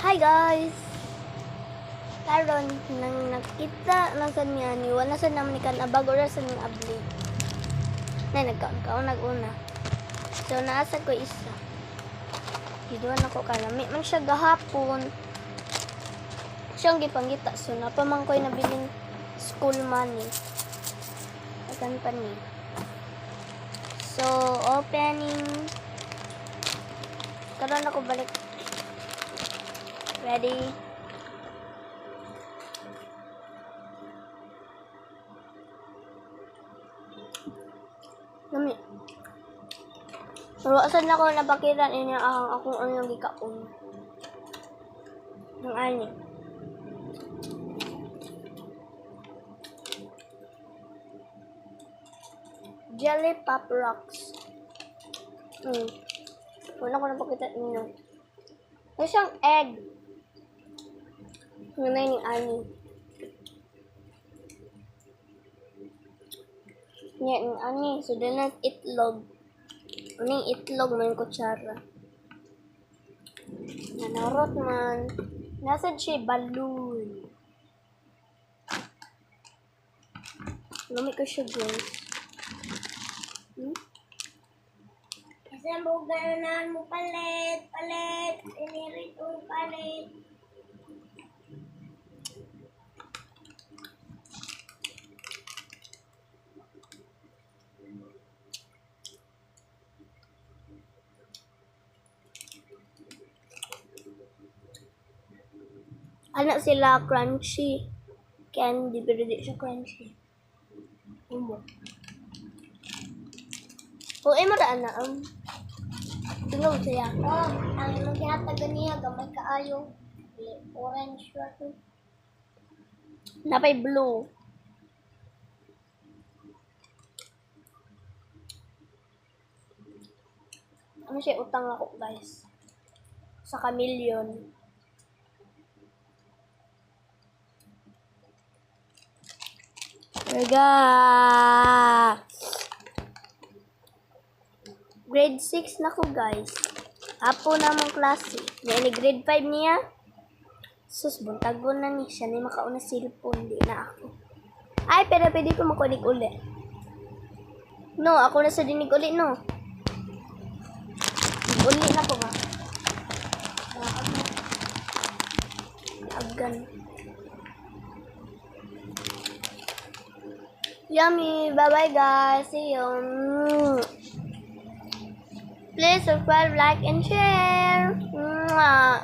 Hi guys! Karon nang nakita na sa niya ni wala sa naman ikan abago ra sa ning abli. Na nagkaon naguna. So naasa ko isa. Giduan ako kalami man siya gahapon. Siyang gipanggita so napaman ko'y nabiling school money. Agan pa ni. So opening. Karon ako balik. Ready? Nami. Nawasan na ko napakiran niya akong ano gikaon. Ng ani. Jelly Pop Rocks. Wala ko napakita ninyo. May siyang egg. Nga na yung ani. Yan yung ani. So, dahil ng itlog. Ano yung itlog may kutsara. Nanarot man. Nasaan siya balloon. Lamig ko siya guys. Kasi ang buganan mo palit. Inirit mo palit. Anak sila crunchy. Candy, pero di siya crunchy. Umo. O, mo ra anak. Tingnan siya. Oh, ang imong ginatagan niya, gamay kaayo. Orange siya to. Napay blue. Ano siya utang ako guys. Sa chameleon. Rega! Grade 6 na ko guys. Apo namang klase. Yan ni grade 5 niya. Sus, buntagon na ni. Siya na yung makauna cellphone. Di na ako. Ay, pero pwede ko makunig uli. No, ako na sa dinig uli, no. Uli na ko ba? Agan. Yummy. Bye-bye, guys. See you. Please subscribe, like, and share. Mwah.